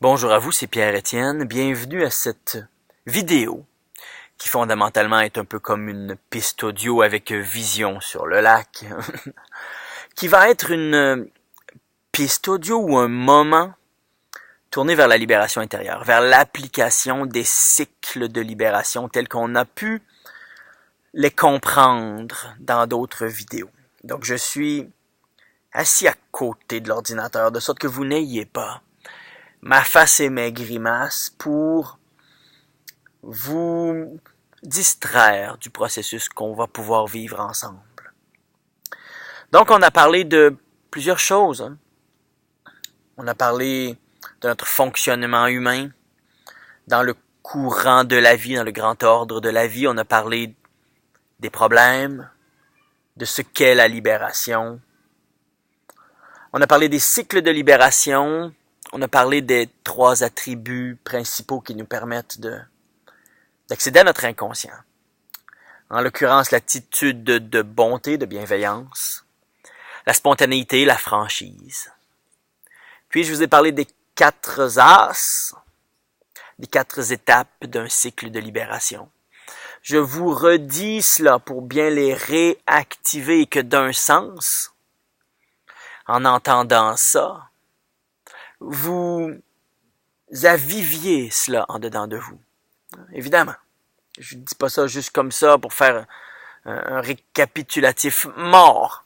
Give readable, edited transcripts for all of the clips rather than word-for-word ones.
Bonjour à vous, c'est Pierre-Étienne. Bienvenue à cette vidéo qui fondamentalement est un peu comme une piste audio avec vision sur le lac, qui va être une piste audio ou un moment tourné vers la libération intérieure, vers l'application des cycles de libération tels qu'on a pu les comprendre dans d'autres vidéos. Donc je suis assis à côté de l'ordinateur, de sorte que vous n'ayez pas ma face et mes grimaces pour vous distraire du processus qu'on va pouvoir vivre ensemble. Donc, on a parlé de plusieurs choses. Hein. On a parlé de notre fonctionnement humain dans le courant de la vie, dans le grand ordre de la vie. On a parlé des problèmes, de ce qu'est la libération. On a parlé des cycles de libération. On a parlé des 3 attributs principaux qui nous permettent d'accéder à notre inconscient. En l'occurrence, l'attitude de bonté, de bienveillance, la spontanéité, la franchise. Puis, je vous ai parlé des 4 as, des 4 étapes d'un cycle de libération. Je vous redis cela pour bien les réactiver et que d'un sens, en entendant ça, vous aviviez cela en dedans de vous. Évidemment, je ne dis pas ça juste comme ça pour faire un récapitulatif mort.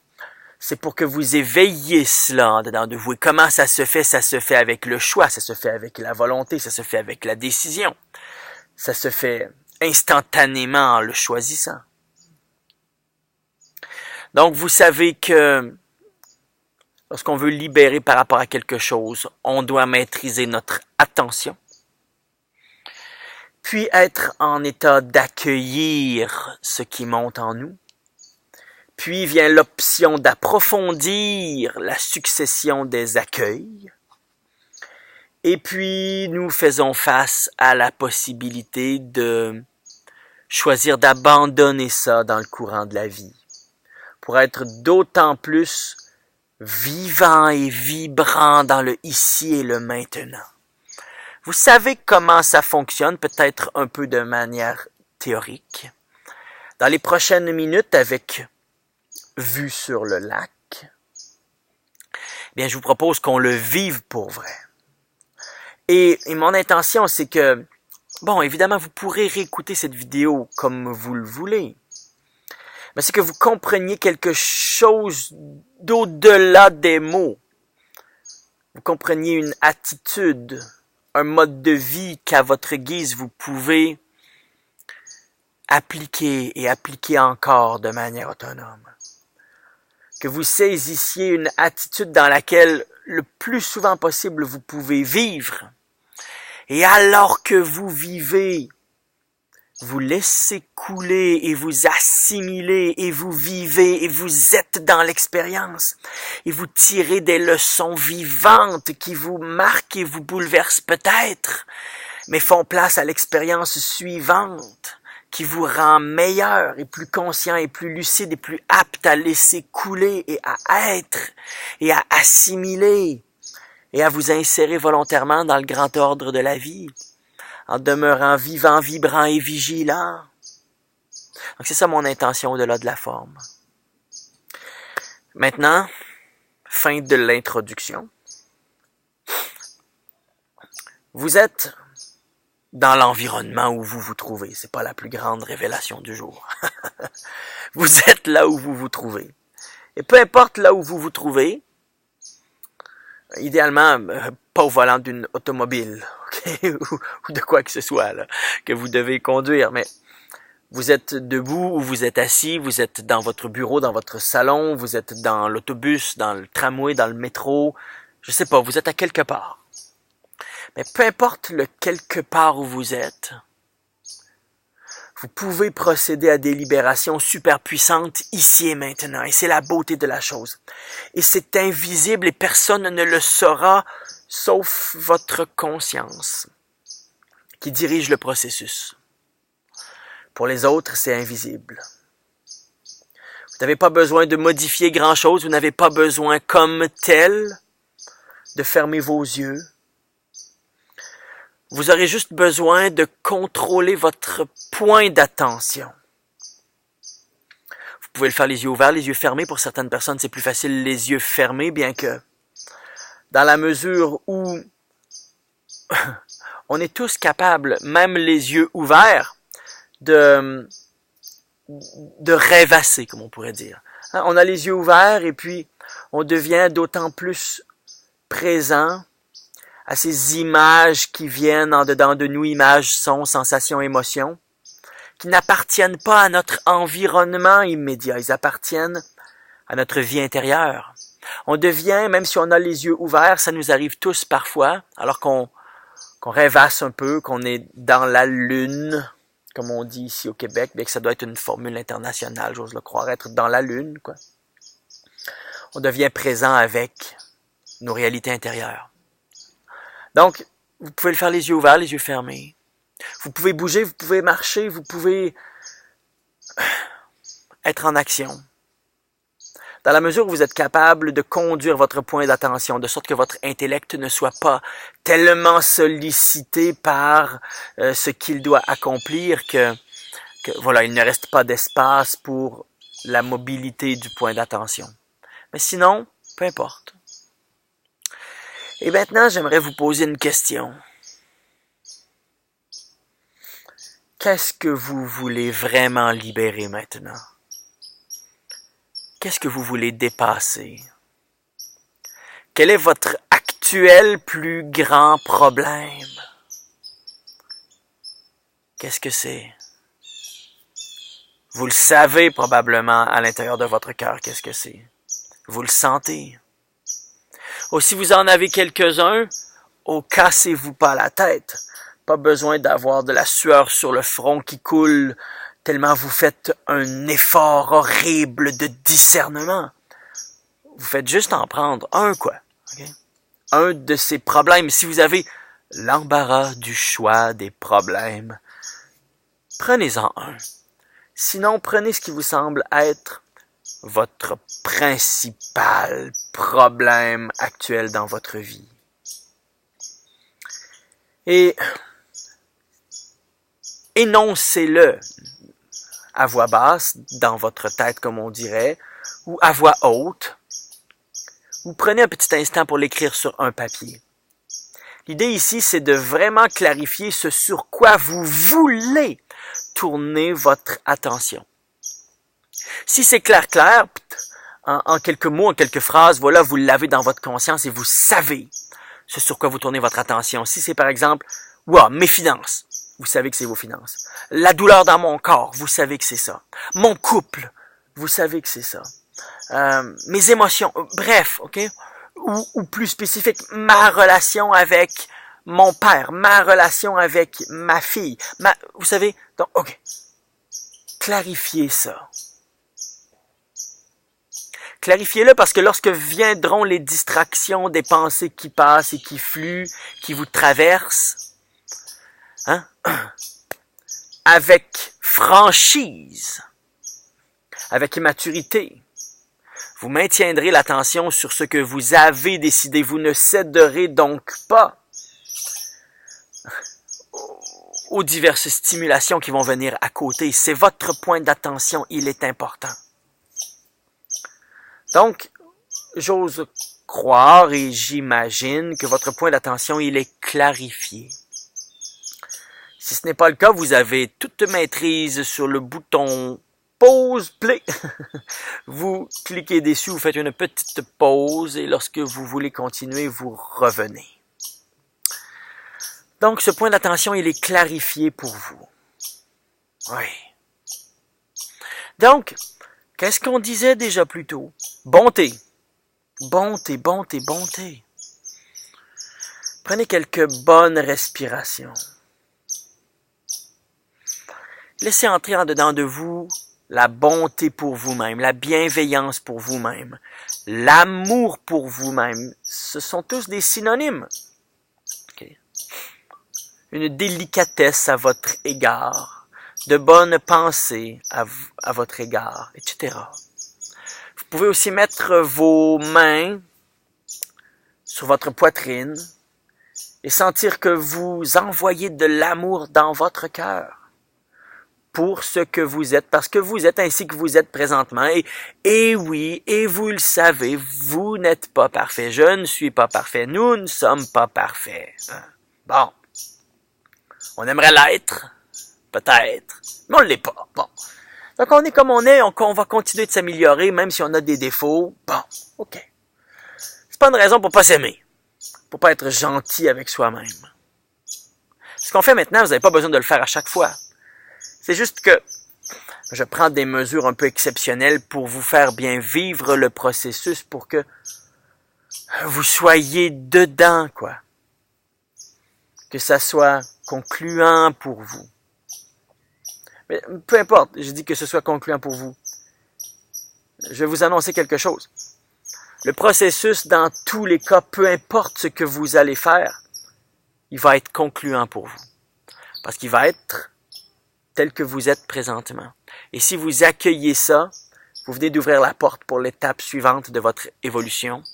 C'est pour que vous éveilliez cela en dedans de vous. Et comment ça se fait? Ça se fait avec le choix, ça se fait avec la volonté, ça se fait avec la décision. Ça se fait instantanément en le choisissant. Donc, vous savez que lorsqu'on veut libérer par rapport à quelque chose, on doit maîtriser notre attention, puis être en état d'accueillir ce qui monte en nous. Puis vient l'option d'approfondir la succession des accueils. Et puis nous faisons face à la possibilité de choisir d'abandonner ça dans le courant de la vie, pour être d'autant plus vivant et vibrant dans le ici et le maintenant. Vous savez comment ça fonctionne, peut-être un peu de manière théorique. Dans les prochaines minutes, avec vue sur le lac, bien, je vous propose qu'on le vive pour vrai. Et mon intention, c'est que, bon, évidemment, vous pourrez réécouter cette vidéo comme vous le voulez, mais c'est que vous compreniez quelque chose d'au-delà des mots. Vous compreniez une attitude, un mode de vie qu'à votre guise vous pouvez appliquer et appliquer encore de manière autonome. Que vous saisissiez une attitude dans laquelle le plus souvent possible vous pouvez vivre. Et alors que vous vivez, vous laissez couler et vous assimilez et vous vivez et vous êtes dans l'expérience et vous tirez des leçons vivantes qui vous marquent et vous bouleversent peut-être, mais font place à l'expérience suivante qui vous rend meilleur et plus conscient et plus lucide et plus apte à laisser couler et à être et à assimiler et à vous insérer volontairement dans le grand ordre de la vie, en demeurant vivant, vibrant et vigilant. Donc c'est ça mon intention au-delà de la forme. Maintenant, fin de l'introduction. Vous êtes dans l'environnement où vous vous trouvez. C'est pas la plus grande révélation du jour. Vous êtes là où vous vous trouvez. Et peu importe là où vous vous trouvez, idéalement, pas au volant d'une automobile, okay? ou de quoi que ce soit là, que vous devez conduire, mais vous êtes debout ou vous êtes assis, vous êtes dans votre bureau, dans votre salon, vous êtes dans l'autobus, dans le tramway, dans le métro, je sais pas, vous êtes à quelque part. Mais peu importe le quelque part où vous êtes, vous pouvez procéder à des libérations super puissantes ici et maintenant. Et c'est la beauté de la chose. Et c'est invisible et personne ne le saura sauf votre conscience qui dirige le processus. Pour les autres, c'est invisible. Vous n'avez pas besoin de modifier grand-chose. Vous n'avez pas besoin comme tel de fermer vos yeux Vous aurez juste besoin de contrôler votre point d'attention. Vous pouvez le faire les yeux ouverts, les yeux fermés. Pour certaines personnes, c'est plus facile les yeux fermés, bien que dans la mesure où on est tous capables, même les yeux ouverts, de rêvasser, comme on pourrait dire. On a les yeux ouverts et puis on devient d'autant plus présent à ces images qui viennent en dedans de nous, images, sons, sensations, émotions, qui n'appartiennent pas à notre environnement immédiat, ils appartiennent à notre vie intérieure. On devient, même si on a les yeux ouverts, ça nous arrive tous parfois, alors qu'on rêvasse un peu, qu'on est dans la lune, comme on dit ici au Québec, bien que ça doit être une formule internationale, j'ose le croire, être dans la lune, quoi. On devient présent avec nos réalités intérieures. Donc, vous pouvez le faire les yeux ouverts, les yeux fermés. Vous pouvez bouger, vous pouvez marcher, vous pouvez être en action. Dans la mesure où vous êtes capable de conduire votre point d'attention, de sorte que votre intellect ne soit pas tellement sollicité par ce qu'il doit accomplir que voilà, il ne reste pas d'espace pour la mobilité du point d'attention. Mais sinon, peu importe. Et maintenant, j'aimerais vous poser une question. Qu'est-ce que vous voulez vraiment libérer maintenant? Qu'est-ce que vous voulez dépasser? Quel est votre actuel plus grand problème? Qu'est-ce que c'est? Vous le savez probablement à l'intérieur de votre cœur, qu'est-ce que c'est? Vous le sentez? Ou si vous en avez quelques-uns, cassez-vous pas la tête. Pas besoin d'avoir de la sueur sur le front qui coule tellement vous faites un effort horrible de discernement. Vous faites juste en prendre un, quoi. Okay? Un de ces problèmes. Si vous avez l'embarras du choix des problèmes, prenez-en un. Sinon, prenez ce qui vous semble être votre principal problème actuel dans votre vie. Et énoncez-le à voix basse, dans votre tête comme on dirait, ou à voix haute, ou prenez un petit instant pour l'écrire sur un papier. L'idée ici, c'est de vraiment clarifier ce sur quoi vous voulez tourner votre attention. Si c'est clair, en quelques mots, en quelques phrases, voilà, vous l'avez dans votre conscience et vous savez ce sur quoi vous tournez votre attention. Si c'est par exemple, mes finances, vous savez que c'est vos finances. La douleur dans mon corps, vous savez que c'est ça. Mon couple, vous savez que c'est ça. Mes émotions, bref, ok? Ou plus spécifique, ma relation avec mon père, ma relation avec ma fille. Vous savez, donc, ok. Clarifiez ça. Clarifiez-le parce que lorsque viendront les distractions des pensées qui passent et qui fluent, qui vous traversent, avec franchise, avec maturité, vous maintiendrez l'attention sur ce que vous avez décidé. Vous ne céderez donc pas aux diverses stimulations qui vont venir à côté. C'est votre point d'attention, il est important. Donc, j'ose croire et j'imagine que votre point d'attention, il est clarifié. Si ce n'est pas le cas, vous avez toute maîtrise sur le bouton pause, play. Vous cliquez dessus, vous faites une petite pause et lorsque vous voulez continuer, vous revenez. Donc, ce point d'attention, il est clarifié pour vous. Oui. Donc, qu'est-ce qu'on disait déjà plus tôt? Bonté. Bonté, bonté, bonté. Prenez quelques bonnes respirations. Laissez entrer en dedans de vous la bonté pour vous-même, la bienveillance pour vous-même, l'amour pour vous-même. Ce sont tous des synonymes. Okay. Une délicatesse à votre égard, de bonnes pensées à votre égard, etc. Vous pouvez aussi mettre vos mains sur votre poitrine et sentir que vous envoyez de l'amour dans votre cœur pour ce que vous êtes, parce que vous êtes ainsi que vous êtes présentement. Et oui, et vous le savez, vous n'êtes pas parfait. Je ne suis pas parfait. Nous ne sommes pas parfaits. Bon. On aimerait l'être, peut-être, mais on ne l'est pas. Bon. Donc on est comme on est, on va continuer de s'améliorer, même si on a des défauts. Bon, ok. C'est pas une raison pour pas s'aimer, pour pas être gentil avec soi-même. Ce qu'on fait maintenant, vous n'avez pas besoin de le faire à chaque fois. C'est juste que je prends des mesures un peu exceptionnelles pour vous faire bien vivre le processus, pour que vous soyez dedans, quoi. Que ça soit concluant pour vous. Mais peu importe, je dis que ce soit concluant pour vous. Je vais vous annoncer quelque chose. Le processus, dans tous les cas, peu importe ce que vous allez faire, il va être concluant pour vous. Parce qu'il va être tel que vous êtes présentement. Et si vous accueillez ça, vous venez d'ouvrir la porte pour l'étape suivante de votre évolution,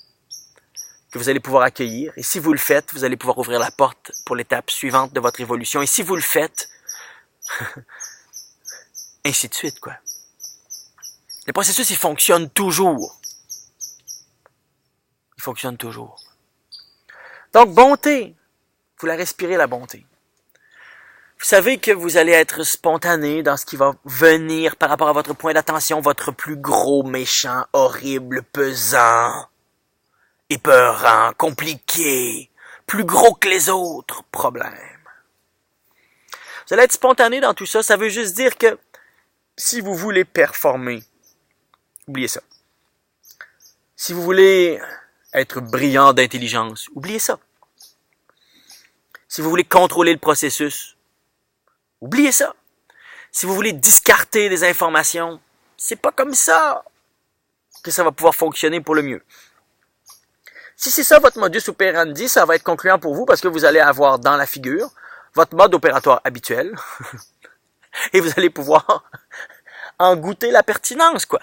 que vous allez pouvoir accueillir. Et si vous le faites, vous allez pouvoir ouvrir la porte pour l'étape suivante de votre évolution. Et si vous le faites, ainsi de suite, quoi. Le processus, il fonctionne toujours. Il fonctionne toujours. Donc, bonté. Vous la respirez, la bonté. Vous savez que vous allez être spontané dans ce qui va venir par rapport à votre point d'attention, votre plus gros, méchant, horrible, pesant, épeurant, compliqué, plus gros que les autres problèmes. Vous allez être spontané dans tout ça. Ça veut juste dire que si vous voulez performer, oubliez ça. Si vous voulez être brillant d'intelligence, oubliez ça. Si vous voulez contrôler le processus, oubliez ça. Si vous voulez discarter des informations, c'est pas comme ça que ça va pouvoir fonctionner pour le mieux. Si c'est ça votre modus operandi, ça va être concluant pour vous parce que vous allez avoir dans la figure votre mode opératoire habituel et vous allez pouvoir en goûter la pertinence, quoi.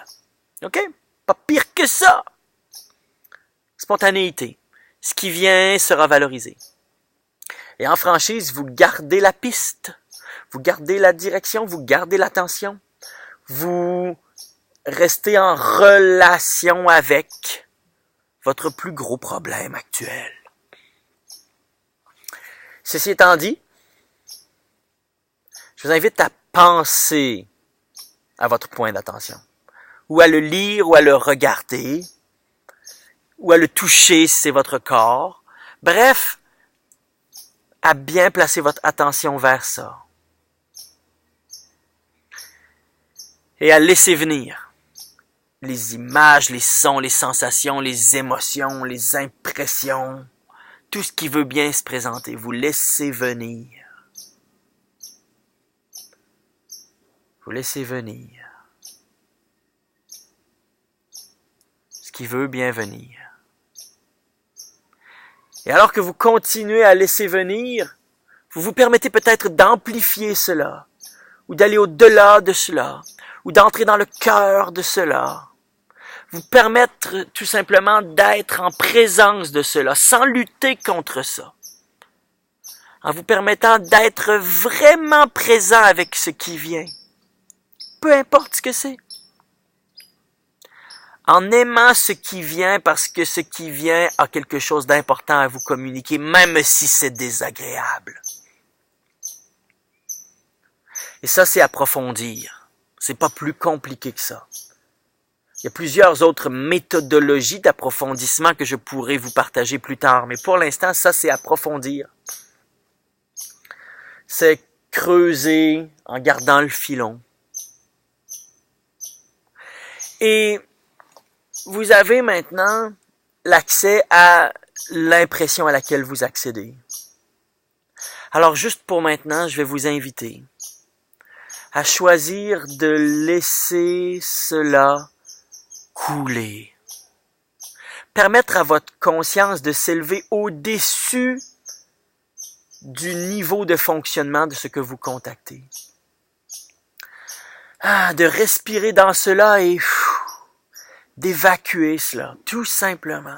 OK? Pas pire que ça. Spontanéité. Ce qui vient sera valorisé. Et en franchise, vous gardez la piste. Vous gardez la direction, vous gardez l'attention. Vous restez en relation avec votre plus gros problème actuel. Ceci étant dit, je vous invite à penser à votre point d'attention, ou à le lire, ou à le regarder, ou à le toucher si c'est votre corps. Bref, à bien placer votre attention vers ça. Et à laisser venir les images, les sons, les sensations, les émotions, les impressions, tout ce qui veut bien se présenter. Vous laissez venir. Vous laissez venir ce qui veut bien venir. Et alors que vous continuez à laisser venir, vous vous permettez peut-être d'amplifier cela, ou d'aller au-delà de cela, ou d'entrer dans le cœur de cela. Vous permettre tout simplement d'être en présence de cela, sans lutter contre ça. En vous permettant d'être vraiment présent avec ce qui vient. Peu importe ce que c'est. En aimant ce qui vient parce que ce qui vient a quelque chose d'important à vous communiquer, même si c'est désagréable. Et ça, c'est approfondir. C'est pas plus compliqué que ça. Il y a plusieurs autres méthodologies d'approfondissement que je pourrais vous partager plus tard, mais pour l'instant, ça, c'est approfondir. C'est creuser en gardant le filon. Et vous avez maintenant l'accès à l'impression à laquelle vous accédez. Alors, juste pour maintenant, je vais vous inviter à choisir de laisser cela couler. Permettre à votre conscience de s'élever au-dessus du niveau de fonctionnement de ce que vous contactez. De respirer dans cela et d'évacuer cela, tout simplement.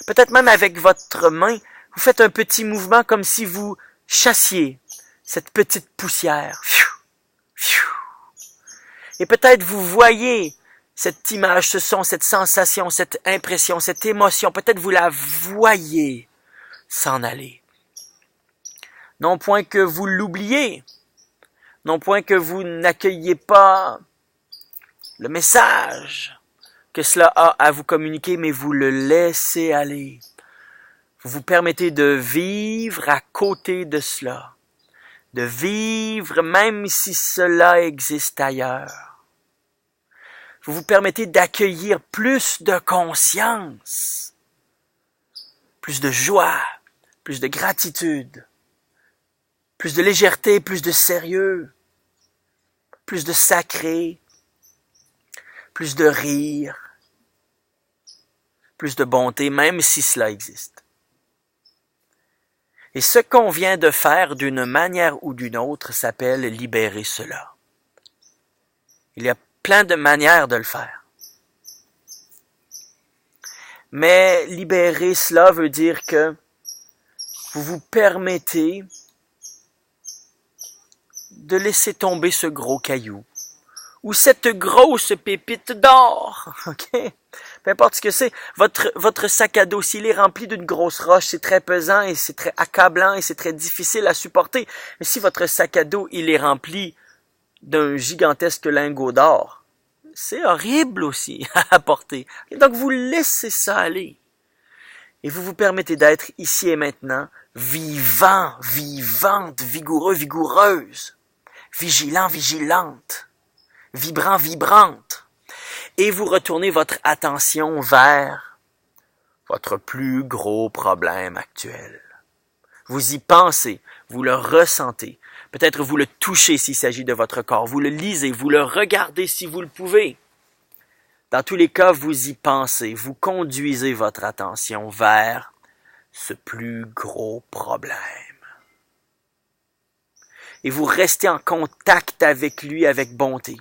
Peut-être même avec votre main, Vous faites un petit mouvement comme si vous chassiez cette petite poussière. Et peut-être vous voyez cette image, ce son, cette sensation, cette impression, cette émotion. Peut-être vous la voyez s'en aller. Non point que vous l'oubliez, non point que vous n'accueilliez pas le message que cela a à vous communiquer, mais vous le laissez aller. Vous vous permettez de vivre à côté de cela, de vivre même si cela existe ailleurs. Vous vous permettez d'accueillir plus de conscience, plus de joie, plus de gratitude, plus de légèreté, plus de sérieux, plus de sacré, plus de rire, plus de bonté, même si cela existe. Et ce qu'on vient de faire d'une manière ou d'une autre s'appelle libérer cela. Il y a plein de manières de le faire. Mais libérer cela veut dire que vous vous permettez de laisser tomber ce gros caillou ou cette grosse pépite d'or, ok? Peu importe ce que c'est, votre sac à dos, s'il est rempli d'une grosse roche, c'est très pesant et c'est très accablant et c'est très difficile à supporter. Mais si votre sac à dos, il est rempli d'un gigantesque lingot d'or, c'est horrible aussi à porter. Et donc vous laissez ça aller. Et vous vous permettez d'être ici et maintenant vivant, vivante, vigoureux, vigoureuse, vigilant, vigilante, vibrant, vibrante. Et vous retournez votre attention vers votre plus gros problème actuel. Vous y pensez, vous le ressentez. Peut-être vous le touchez s'il s'agit de votre corps. Vous le lisez, vous le regardez si vous le pouvez. Dans tous les cas, vous y pensez. Vous conduisez votre attention vers ce plus gros problème. Et vous restez en contact avec lui avec bonté.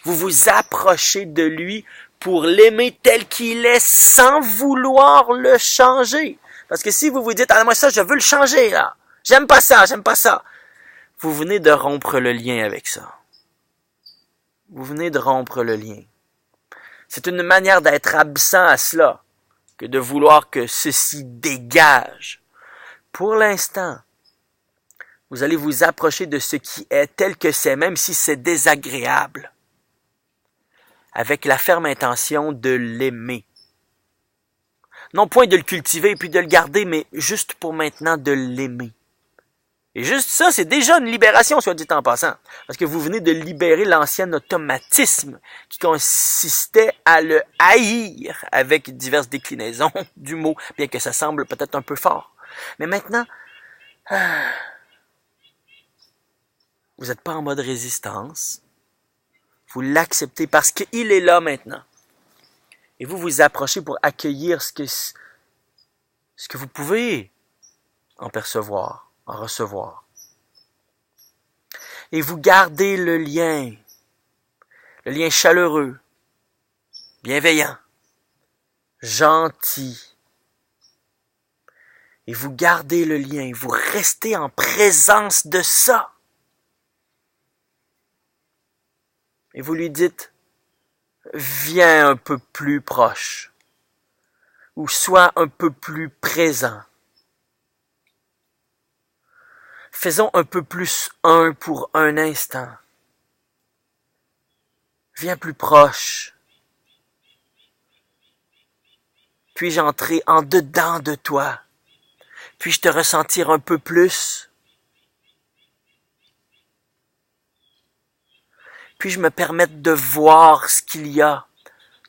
Vous vous approchez de lui pour l'aimer tel qu'il est sans vouloir le changer. Parce que si vous vous dites, ah moi ça, je veux le changer là. J'aime pas ça, j'aime pas ça. Vous venez de rompre le lien avec ça. Vous venez de rompre le lien. C'est une manière d'être absent à cela que de vouloir que ceci dégage. Pour l'instant, vous allez vous approcher de ce qui est tel que c'est, même si c'est désagréable, avec la ferme intention de l'aimer. Non point de le cultiver puis de le garder, mais juste pour maintenant de l'aimer. Et juste ça, c'est déjà une libération, soit dit en passant. Parce que vous venez de libérer l'ancien automatisme qui consistait à le haïr avec diverses déclinaisons du mot, bien que ça semble peut-être un peu fort. Mais maintenant, vous n'êtes pas en mode résistance. Vous l'acceptez parce qu'il est là maintenant. Et vous vous approchez pour accueillir ce que vous pouvez en percevoir, en recevoir. Et vous gardez le lien chaleureux, bienveillant, gentil. Et vous gardez le lien, vous restez en présence de ça. Et vous lui dites, viens un peu plus proche, ou sois un peu plus présent. Faisons un peu plus un pour un instant. Viens plus proche. Puis-je entrer en dedans de toi? Puis-je te ressentir un peu plus? Puis-je me permettre de voir ce qu'il y a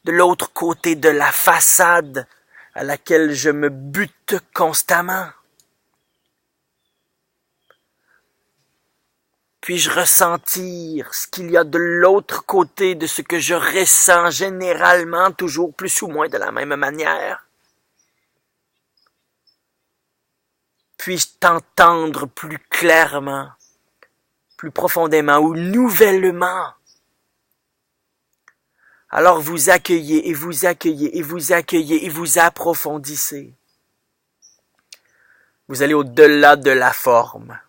de l'autre côté de la façade à laquelle je me bute constamment? Puis-je ressentir ce qu'il y a de l'autre côté de ce que je ressens généralement, toujours plus ou moins de la même manière? Puis-je t'entendre plus clairement, plus profondément ou nouvellement? Alors vous accueillez et vous accueillez et vous accueillez et vous approfondissez. Vous allez au-delà de la forme.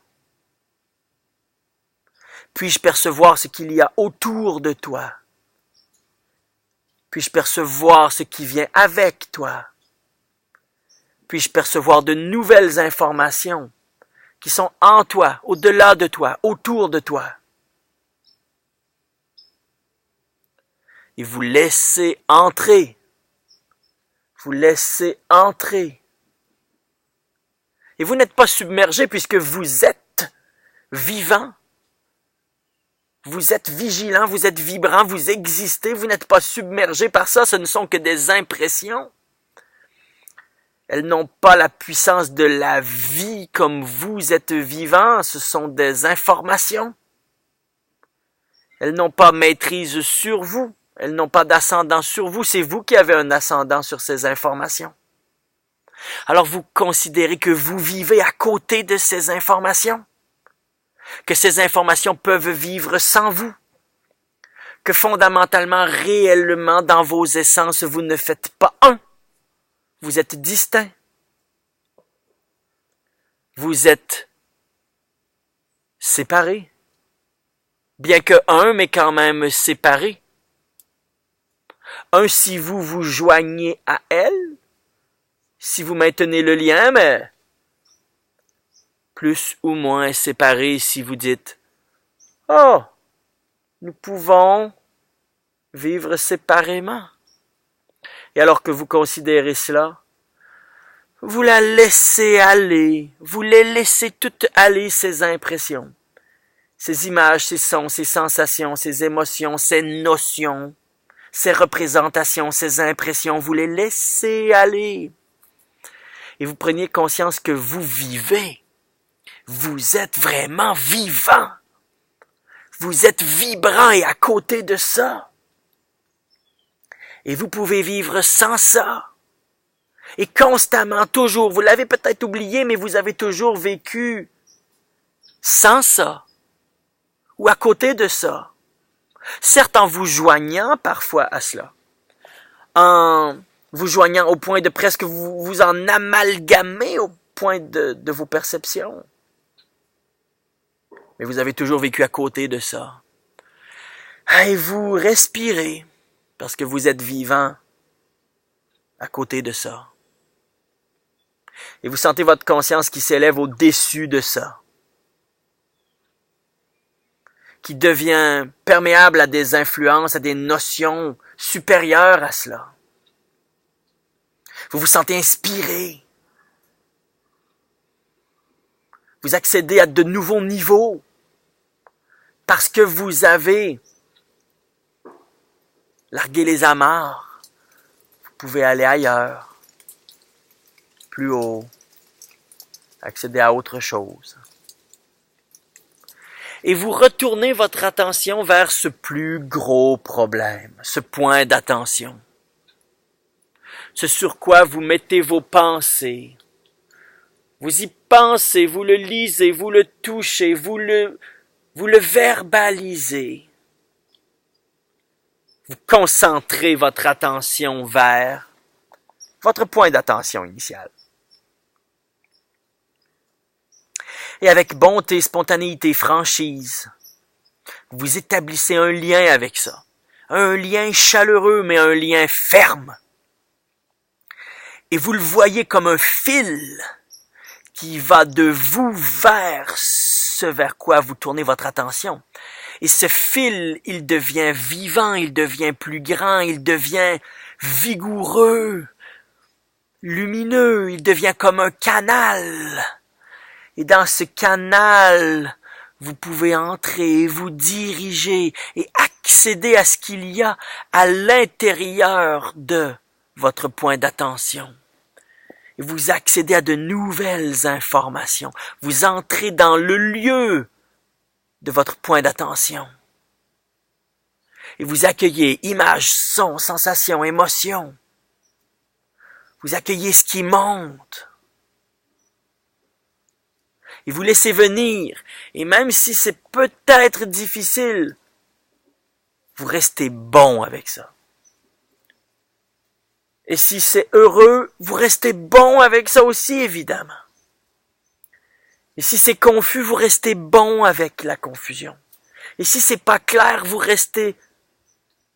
Puis-je percevoir ce qu'il y a autour de toi? Puis-je percevoir ce qui vient avec toi? Puis-je percevoir de nouvelles informations qui sont en toi, au-delà de toi, autour de toi? Et vous laissez entrer. Vous laissez entrer. Et vous n'êtes pas submergé puisque vous êtes vivant. Vous êtes vigilant, vous êtes vibrant, vous existez, vous n'êtes pas submergé par ça, ce ne sont que des impressions. Elles n'ont pas la puissance de la vie comme vous êtes vivant, ce sont des informations. Elles n'ont pas maîtrise sur vous, elles n'ont pas d'ascendant sur vous, c'est vous qui avez un ascendant sur ces informations. Alors vous considérez que vous vivez à côté de ces informations, que ces informations peuvent vivre sans vous, que fondamentalement, réellement, dans vos essences, vous ne faites pas un, vous êtes distinct. Vous êtes séparés, bien que un, mais quand même séparés. Un, si vous vous joignez à elle, si vous maintenez le lien, mais plus ou moins séparés si vous dites « Oh, nous pouvons vivre séparément. » Et alors que vous considérez cela, vous la laissez aller, vous les laissez toutes aller, ces impressions, ces images, ces sons, ces sensations, ces émotions, ces notions, ces représentations, ces impressions, vous les laissez aller. Et vous preniez conscience que vous vivez. Vous êtes vraiment vivant. Vous êtes vibrant et à côté de ça. Et vous pouvez vivre sans ça. Et constamment, toujours, vous l'avez peut-être oublié, mais vous avez toujours vécu sans ça. Ou à côté de ça. Certes, en vous joignant parfois à cela. En vous joignant au point de presque vous en amalgamer au point de vos perceptions. Mais vous avez toujours vécu à côté de ça. Et vous respirez, parce que vous êtes vivant à côté de ça. Et vous sentez votre conscience qui s'élève au-dessus de ça. Qui devient perméable à des influences, à des notions supérieures à cela. Vous vous sentez inspiré. Vous accédez à de nouveaux niveaux parce que vous avez largué les amarres. Vous pouvez aller ailleurs, plus haut, accéder à autre chose. Et vous retournez votre attention vers ce plus gros problème, ce point d'attention. Ce sur quoi vous mettez vos pensées. Vous y pensez, vous le lisez, vous le touchez, vous le verbalisez. Vous concentrez votre attention vers votre point d'attention initial. Et avec bonté, spontanéité, franchise, vous établissez un lien avec ça. Un lien chaleureux, mais un lien ferme. Et vous le voyez comme un fil qui va de vous vers ce vers quoi vous tournez votre attention. Et ce fil, il devient vivant, il devient plus grand, il devient vigoureux, lumineux, il devient comme un canal. Et dans ce canal, vous pouvez entrer, vous diriger et accéder à ce qu'il y a à l'intérieur de votre point d'attention. Et vous accédez à de nouvelles informations. Vous entrez dans le lieu de votre point d'attention. Et vous accueillez images, sons, sensations, émotions. Vous accueillez ce qui monte. Et vous laissez venir. Et même si c'est peut-être difficile, vous restez bon avec ça. Et si c'est heureux, vous restez bon avec ça aussi, évidemment. Et si c'est confus, vous restez bon avec la confusion. Et si c'est pas clair, vous restez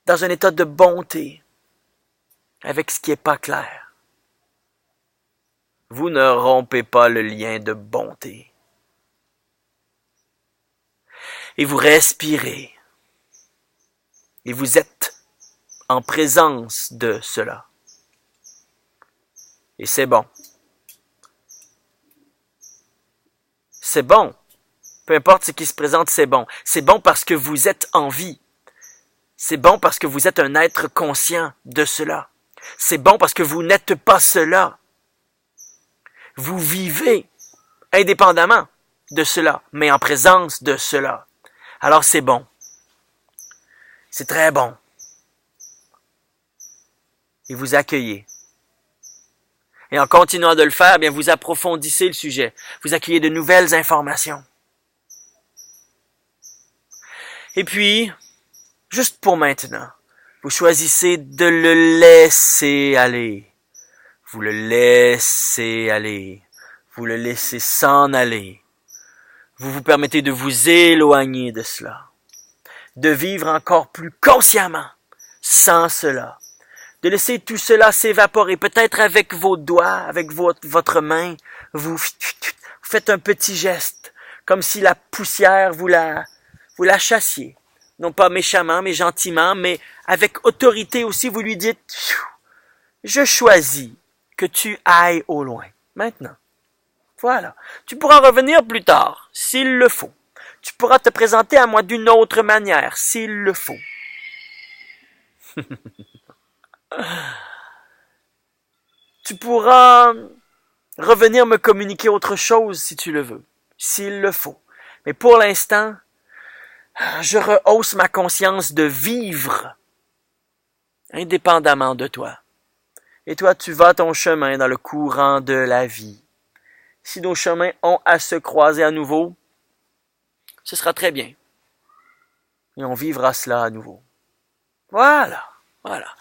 dans un état de bonté avec ce qui est pas clair. Vous ne rompez pas le lien de bonté. Et vous respirez. Et vous êtes en présence de cela. Et c'est bon. C'est bon. Peu importe ce qui se présente, c'est bon. C'est bon parce que vous êtes en vie. C'est bon parce que vous êtes un être conscient de cela. C'est bon parce que vous n'êtes pas cela. Vous vivez indépendamment de cela, mais en présence de cela. Alors c'est bon. C'est très bon. Et vous accueillez. Et en continuant de le faire, bien, vous approfondissez le sujet. Vous accueillez de nouvelles informations. Et puis, juste pour maintenant, vous choisissez de le laisser aller. Vous le laissez aller. Vous le laissez s'en aller. Vous vous permettez de vous éloigner de cela. De vivre encore plus consciemment sans cela. De laisser tout cela s'évaporer, peut-être avec vos doigts, avec votre main, vous faites un petit geste, comme si la poussière, vous la chassiez. Non pas méchamment, mais gentiment, mais avec autorité aussi, vous lui dites, je choisis que tu ailles au loin, maintenant. Voilà. Tu pourras revenir plus tard, s'il le faut. Tu pourras te présenter à moi d'une autre manière, s'il le faut. Tu pourras revenir me communiquer autre chose si tu le veux, s'il le faut. Mais pour l'instant, je rehausse ma conscience de vivre indépendamment de toi. Et toi, tu vas ton chemin dans le courant de la vie. Si nos chemins ont à se croiser à nouveau, ce sera très bien. Et on vivra cela à nouveau. Voilà, voilà.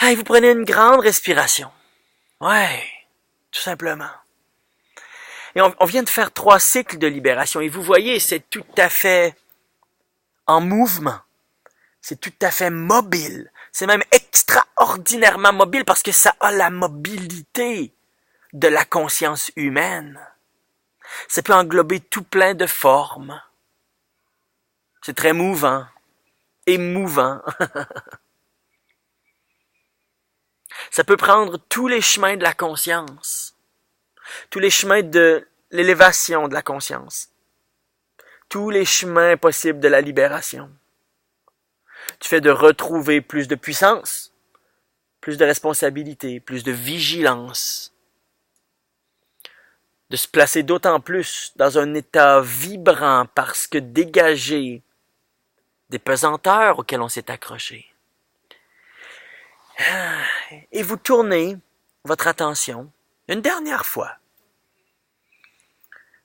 Et vous prenez une grande respiration. Ouais, tout simplement. Et on vient de faire 3 cycles de libération. Et vous voyez, c'est tout à fait en mouvement. C'est tout à fait mobile. C'est même extraordinairement mobile parce que ça a la mobilité de la conscience humaine. Ça peut englober tout plein de formes. C'est très mouvant, émouvant. Ça peut prendre tous les chemins de la conscience, tous les chemins de l'élévation de la conscience, tous les chemins possibles de la libération. Tu fais de retrouver plus de puissance, plus de responsabilité, plus de vigilance, de se placer d'autant plus dans un état vibrant parce que dégagé des pesanteurs auxquelles on s'est accroché. Et vous tournez votre attention une dernière fois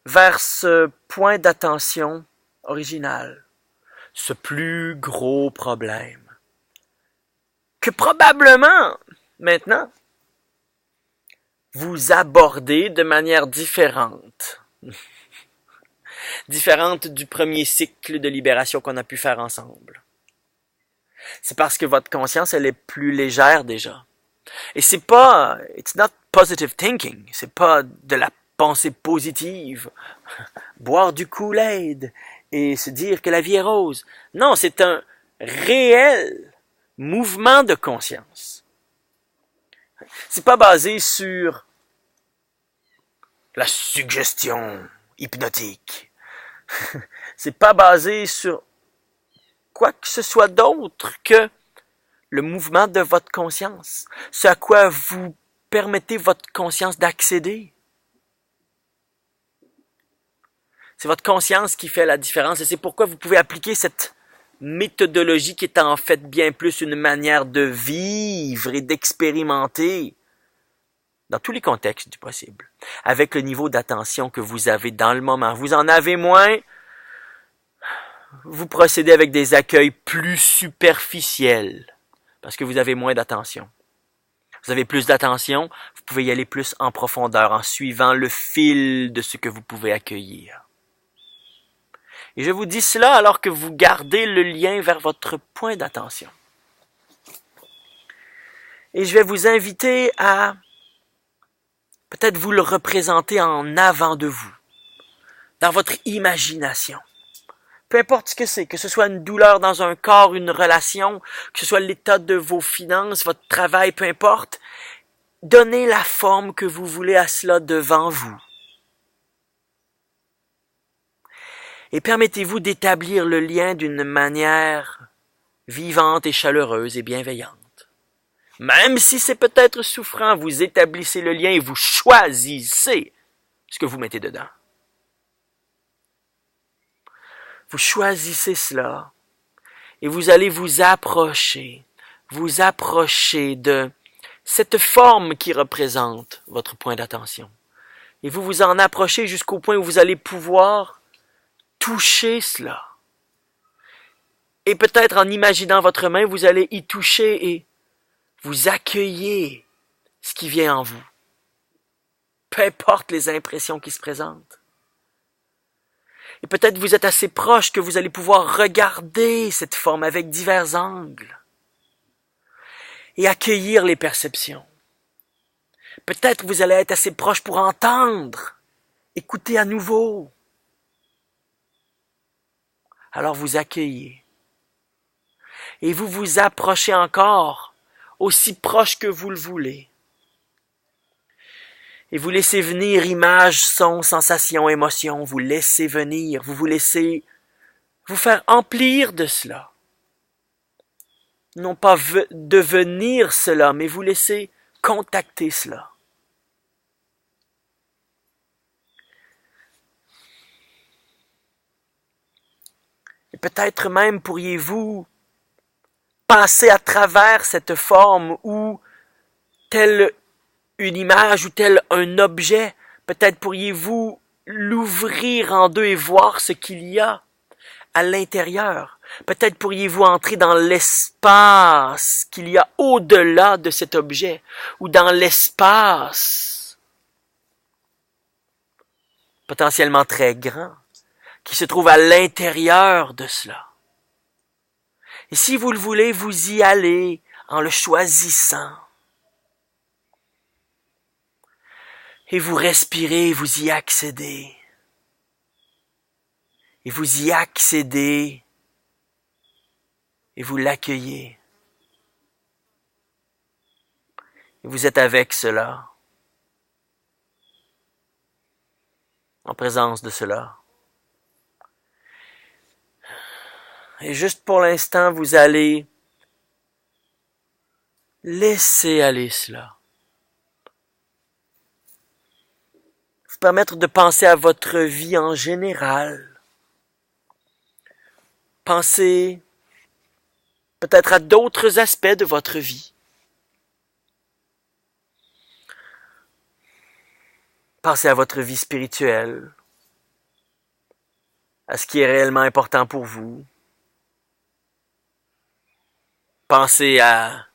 vers ce point d'attention original, ce plus gros problème, que probablement, maintenant, vous abordez de manière différente. Différente du premier cycle de libération qu'on a pu faire ensemble. C'est parce que votre conscience, elle est plus légère déjà. Et c'est pas, it's not positive thinking, c'est pas de la pensée positive, boire du Kool-Aid et se dire que la vie est rose. Non, c'est un réel mouvement de conscience. C'est pas basé sur la suggestion hypnotique. C'est pas basé sur quoi que ce soit d'autre que le mouvement de votre conscience, ce à quoi vous permettez votre conscience d'accéder. C'est votre conscience qui fait la différence et c'est pourquoi vous pouvez appliquer cette méthodologie qui est en fait bien plus une manière de vivre et d'expérimenter dans tous les contextes du possible, avec le niveau d'attention que vous avez dans le moment. Vous en avez moins, vous procédez avec des accueils plus superficiels, parce que vous avez moins d'attention. Vous avez plus d'attention, vous pouvez y aller plus en profondeur en suivant le fil de ce que vous pouvez accueillir. Et je vous dis cela alors que vous gardez le lien vers votre point d'attention. Et je vais vous inviter à peut-être vous le représenter en avant de vous, dans votre imagination. Peu importe ce que ce soit une douleur dans un corps, une relation, que ce soit l'état de vos finances, votre travail, peu importe, donnez la forme que vous voulez à cela devant vous. Et permettez-vous d'établir le lien d'une manière vivante et chaleureuse et bienveillante. Même si c'est peut-être souffrant, vous établissez le lien et vous choisissez ce que vous mettez dedans. Vous choisissez cela et vous allez vous approcher de cette forme qui représente votre point d'attention. Et vous vous en approchez jusqu'au point où vous allez pouvoir toucher cela. Et peut-être en imaginant votre main, vous allez y toucher et vous accueillez ce qui vient en vous. Peu importe les impressions qui se présentent. Et peut-être vous êtes assez proche que vous allez pouvoir regarder cette forme avec divers angles et accueillir les perceptions. Peut-être vous allez être assez proche pour entendre, écouter à nouveau. Alors vous accueillez. Et vous vous approchez encore, aussi proche que vous le voulez. Et vous laissez venir images, sons, sensations, émotions. Vous laissez venir, vous laissez vous faire emplir de cela. Non pas devenir cela, mais vous laissez contacter cela. Et peut-être même pourriez-vous passer à travers cette forme ou telle une image ou tel un objet, peut-être pourriez-vous l'ouvrir en deux et voir ce qu'il y a à l'intérieur. Peut-être pourriez-vous entrer dans l'espace qu'il y a au-delà de cet objet ou dans l'espace potentiellement très grand qui se trouve à l'intérieur de cela. Et si vous le voulez, vous y allez en le choisissant. Et vous respirez, vous y accédez. Et vous y accédez. Et vous l'accueillez. Et vous êtes avec cela. En présence de cela. Et juste pour l'instant, vous allez laisser aller cela. Vous permettre de penser à votre vie en général. Pensez peut-être à d'autres aspects de votre vie. Pensez à votre vie spirituelle, à ce qui est réellement important pour vous. Pensez à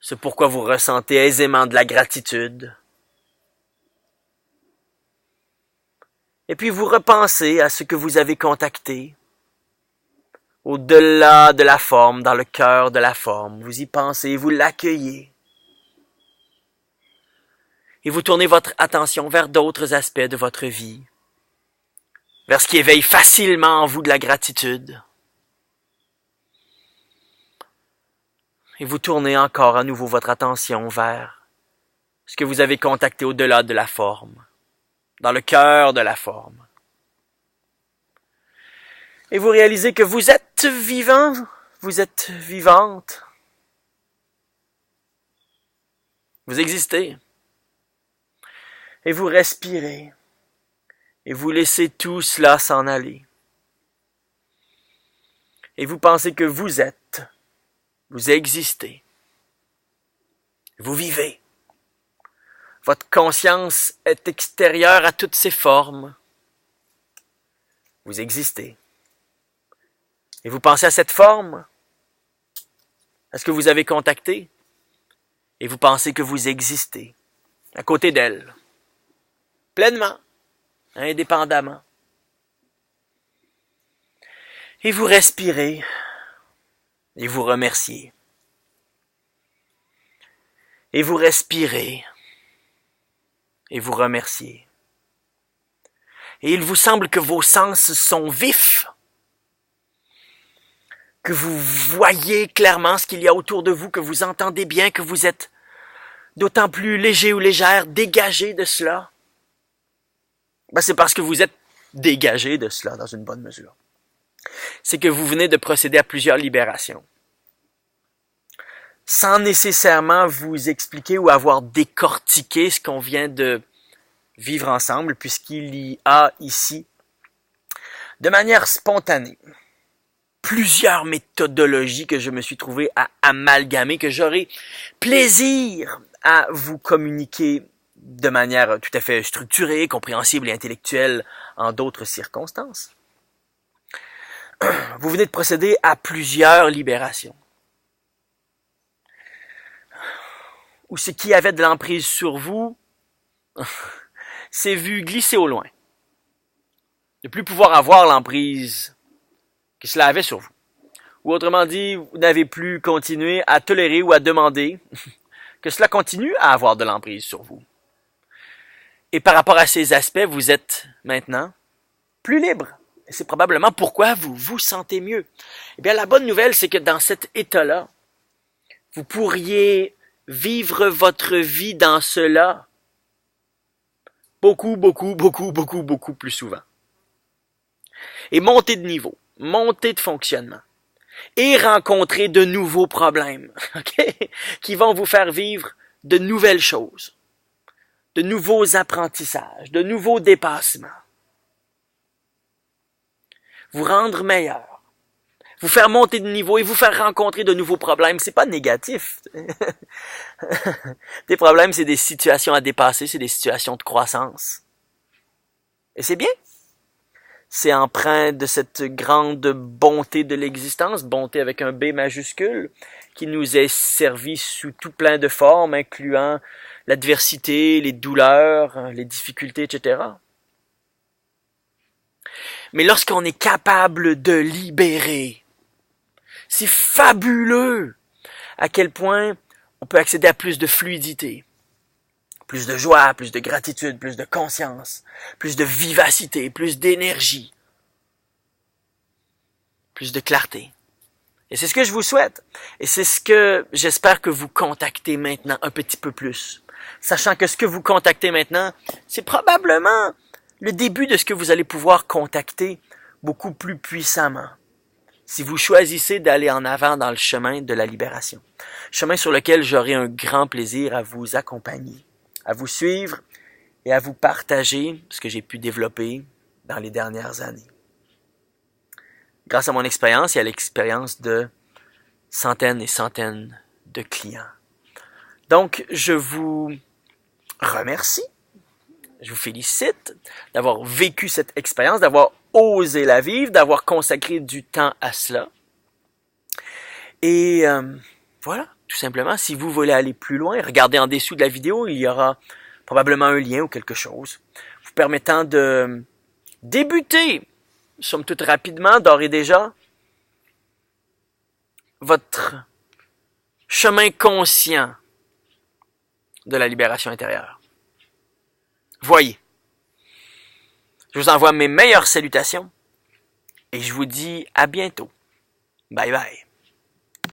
ce pourquoi vous ressentez aisément de la gratitude. Et puis vous repensez à ce que vous avez contacté, au-delà de la forme, dans le cœur de la forme. Vous y pensez, vous l'accueillez. Et vous tournez votre attention vers d'autres aspects de votre vie, vers ce qui éveille facilement en vous de la gratitude. Et vous tournez encore à nouveau votre attention vers ce que vous avez contacté au-delà de la forme, dans le cœur de la forme. Et vous réalisez que vous êtes vivant, vous êtes vivante. Vous existez. Et vous respirez. Et vous laissez tout cela s'en aller. Et vous pensez que vous êtes, vous existez. Vous vivez. Votre conscience est extérieure à toutes ces formes. Vous existez. Et vous pensez à cette forme, à ce que vous avez contacté, Et vous pensez que vous existez à côté d'elle, pleinement, indépendamment. Et vous respirez et vous remerciez. Et vous respirez et vous remerciez. Et il vous semble que vos sens sont vifs, que vous voyez clairement ce qu'il y a autour de vous, que vous entendez bien, que vous êtes d'autant plus léger ou légère, dégagé de cela. C'est parce que vous êtes dégagé de cela dans une bonne mesure. C'est que vous venez de procéder à plusieurs libérations. Sans nécessairement vous expliquer ou avoir décortiqué ce qu'on vient de vivre ensemble, puisqu'il y a ici, de manière spontanée, plusieurs méthodologies que je me suis trouvé à amalgamer, que j'aurai plaisir à vous communiquer de manière tout à fait structurée, compréhensible et intellectuelle en d'autres circonstances. Vous venez de procéder à plusieurs libérations. Ou ce qui avait de l'emprise sur vous s'est vu glisser au loin. Ne plus pouvoir avoir l'emprise que cela avait sur vous. Ou autrement dit, vous n'avez plus continué à tolérer ou à demander que cela continue à avoir de l'emprise sur vous. Et par rapport à ces aspects, vous êtes maintenant plus libre. Et c'est probablement pourquoi vous vous sentez mieux. Eh bien, la bonne nouvelle, c'est que dans cet état-là, vous pourriez vivre votre vie dans cela beaucoup plus souvent. Et monter de niveau, monter de fonctionnement. Et rencontrer de nouveaux problèmes, okay? Qui vont vous faire vivre de nouvelles choses, de nouveaux apprentissages, de nouveaux dépassements. Vous rendre meilleur, vous faire monter de niveau et vous faire rencontrer de nouveaux problèmes. C'est pas négatif. Des problèmes, c'est des situations à dépasser, c'est des situations de croissance. Et c'est bien. C'est empreint de cette grande bonté de l'existence, bonté avec un B majuscule, qui nous est servie sous tout plein de formes, incluant l'adversité, les douleurs, les difficultés, etc. Mais lorsqu'on est capable de libérer, c'est fabuleux à quel point on peut accéder à plus de fluidité, plus de joie, plus de gratitude, plus de conscience, plus de vivacité, plus d'énergie, plus de clarté. Et c'est ce que je vous souhaite. Et c'est ce que j'espère que vous contactez maintenant un petit peu plus. Sachant que ce que vous contactez maintenant, c'est probablement le début de ce que vous allez pouvoir contacter beaucoup plus puissamment. Si vous choisissez d'aller en avant dans le chemin de la libération. Chemin sur lequel j'aurai un grand plaisir à vous accompagner, à vous suivre et à vous partager ce que j'ai pu développer dans les dernières années. Grâce à mon expérience et à l'expérience de centaines et centaines de clients. Donc, je vous remercie, je vous félicite d'avoir vécu cette expérience, d'avoir osé la vivre, d'avoir consacré du temps à cela. Et voilà, tout simplement, si vous voulez aller plus loin, regardez en dessous de la vidéo, il y aura probablement un lien ou quelque chose vous permettant de débuter, somme toute rapidement, d'ores et déjà, votre chemin conscient de la libération intérieure. Voyez, je vous envoie mes meilleures salutations et je vous dis à bientôt. Bye bye.